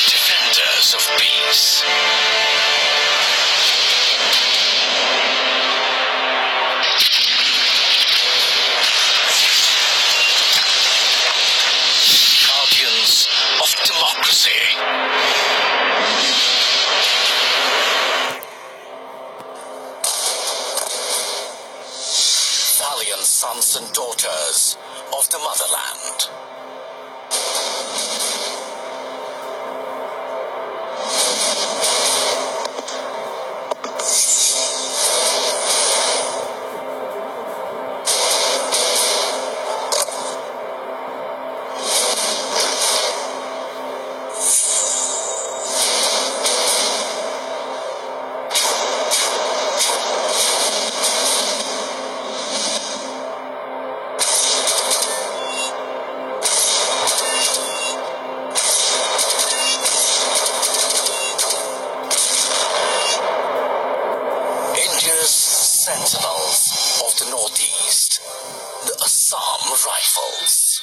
Defenders of peace. Guardians of democracy. Valiant sons and daughters of the motherland. Sentinels of the Northeast, the Assam Rifles.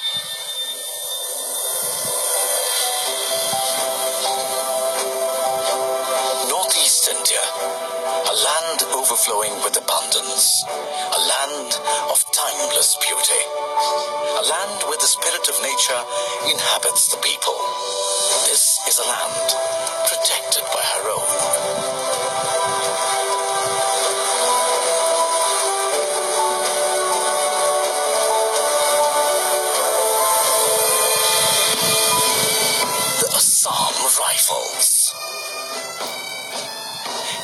Northeast India, a land overflowing with abundance, a land of timeless beauty, a land where the spirit of nature inhabits the people. This is a land protected by her own. Rifles.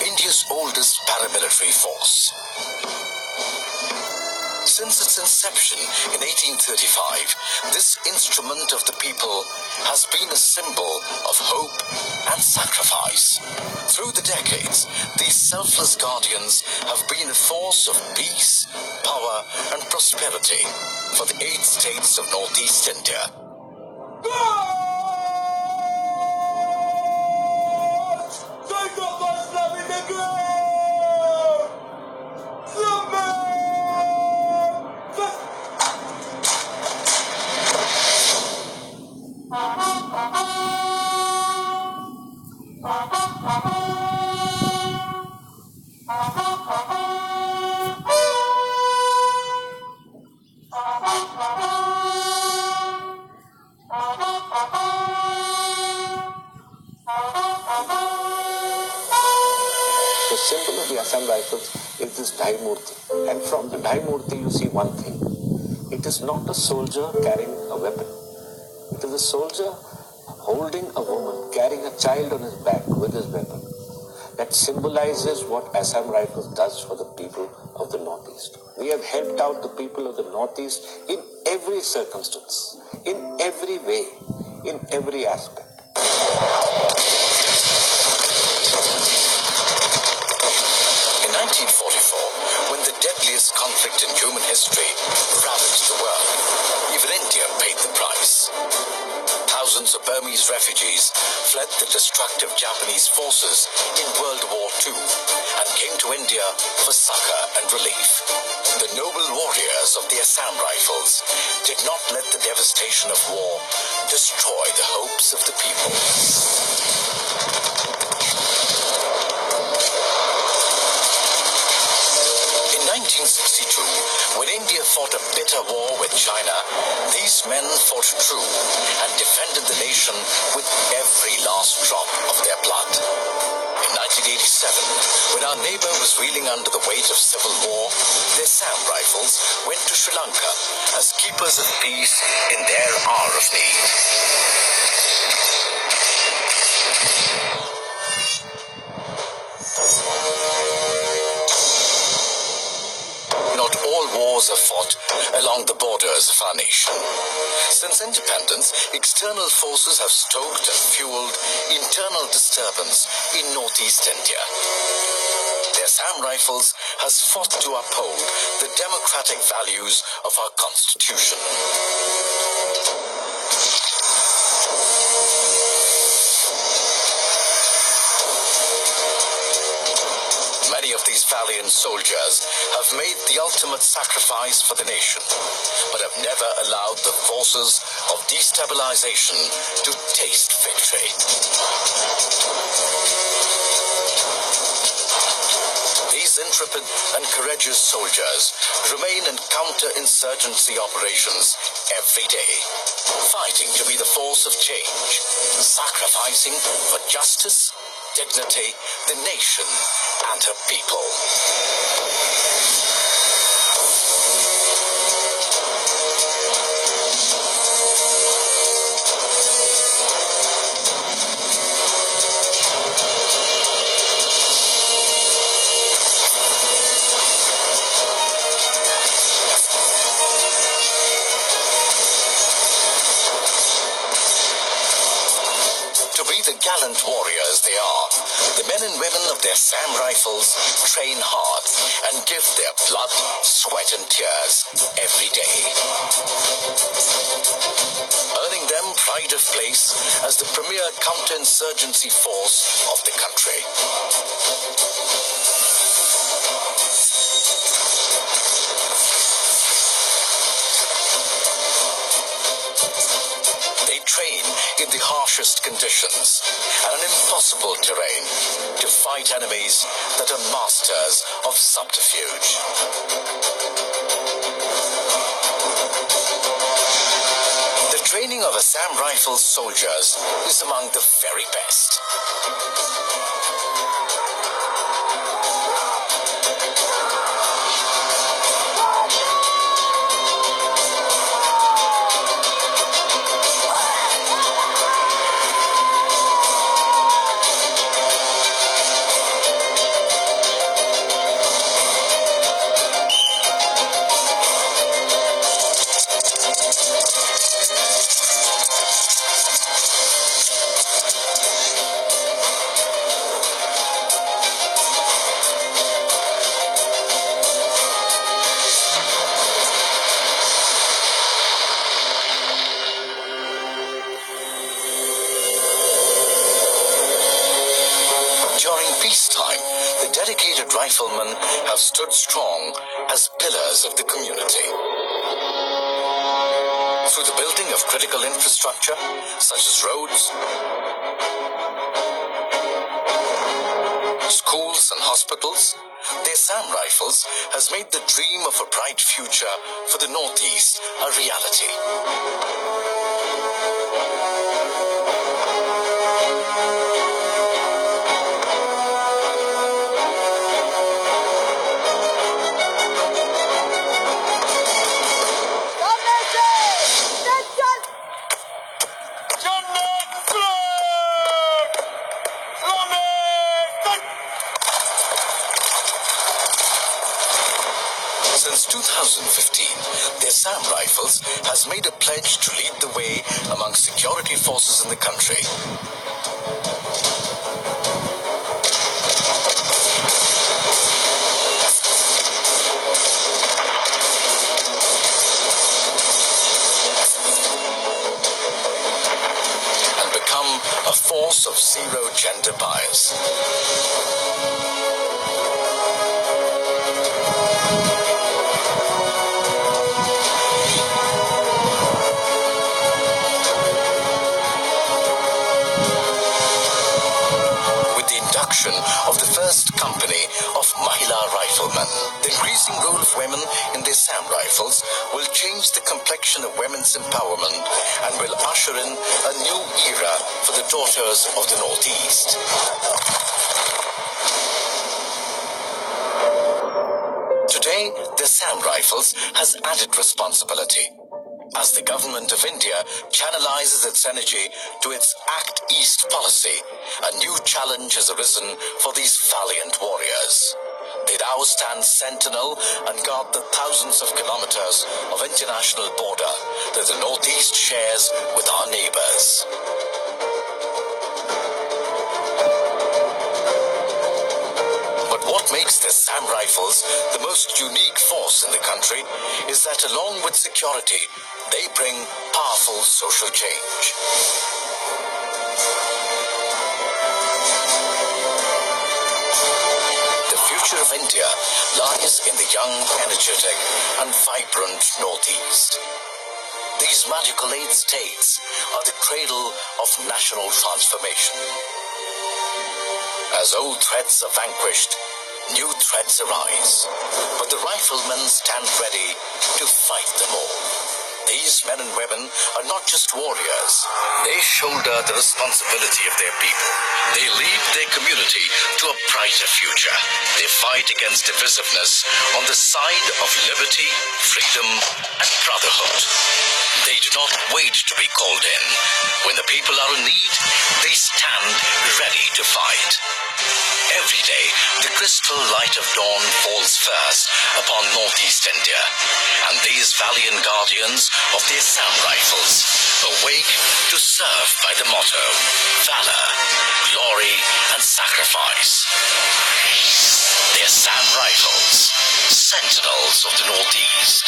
India's oldest paramilitary force. Since its inception in 1835, this instrument of the people has been a symbol of hope and sacrifice. Through the decades, these selfless guardians have been a force of peace, power, and prosperity for the 8 states of Northeast India. The symbol of the Assam Rifles is this Dai Murti. And from the Dai Murti you see one thing. It is not a soldier carrying a weapon. It is a soldier holding a woman, carrying a child on his back with his weapon. That symbolizes what Assam Rifles does for the people of the Northeast. We have helped out the people of the Northeast in every circumstance, in every way, in every aspect. In 1944, when the deadliest conflict in human history ravaged the world, even India paid the price. Thousands of Burmese refugees fled the destructive Japanese forces in World War II and came to India for succor and relief. The noble warriors of the Assam Rifles did not let the devastation of war destroy the hopes of the people. In 1962, when India fought a bitter war with China, these men fought true and defended the nation with every last drop of their blood. In 1987, when our neighbor was reeling under the weight of civil war, the Assam Rifles went to Sri Lanka as keepers of peace in their hour of need. Not all wars are fought along the borders of our nation. Since independence, external forces have stoked and fueled internal disturbance in Northeast India. The Assam Rifles has fought to uphold the democratic values of our constitution. Many of of these valiant soldiers have made the ultimate sacrifice for the nation, but have never allowed the forces of destabilization to taste victory. These intrepid and courageous soldiers remain in counter-insurgency operations every day, fighting to be the force of change, sacrificing for justice, dignity, the nation, and her people. Gallant warriors they are. The men and women of their SAM rifles train hard and give their blood, sweat and tears every day, earning them pride of place as the premier counter-insurgency force of the country. Train in the harshest conditions and an impossible terrain to fight enemies that are masters of subterfuge. The training of a SAM Rifles soldiers is among the very best. Dedicated riflemen have stood strong as pillars of the community. Through the building of critical infrastructure, such as roads, schools and hospitals, their SAM Rifles has made the dream of a bright future for the Northeast a reality. Since 2015, their SAM Rifles has made a pledge to lead the way among security forces in the country. And become a force of zero gender bias. Of the first company of Mahila Riflemen. The increasing role of women in their SAM Rifles will change the complexion of women's empowerment and will usher in a new era for the daughters of the Northeast. Today, the SAM Rifles has added responsibility. As the government of India channelizes its energy to its Act East policy, a new challenge has arisen for these valiant warriors. They now stand sentinel and guard the thousands of kilometers of international border that the Northeast shares with our neighbors. What makes the SAM Rifles the most unique force in the country is that along with security, they bring powerful social change. The future future of India lies in the young, energetic, and vibrant Northeast. These magical 8 states are the cradle of national transformation. As old threats are vanquished, new threats arise, but the riflemen stand ready to fight them all. These men and women are not just warriors. They shoulder the responsibility of their people. They lead their community to a brighter future. They fight against divisiveness on the side of liberty, freedom, and brotherhood. They do not wait to be called in. When the people are in need, they stand ready to fight. Every day, the crystal light of dawn falls first upon Northeast India, and these valiant guardians of the Assam Rifles awake to serve by the motto, valor, glory, and sacrifice. The Assam Rifles, sentinels of the Northeast.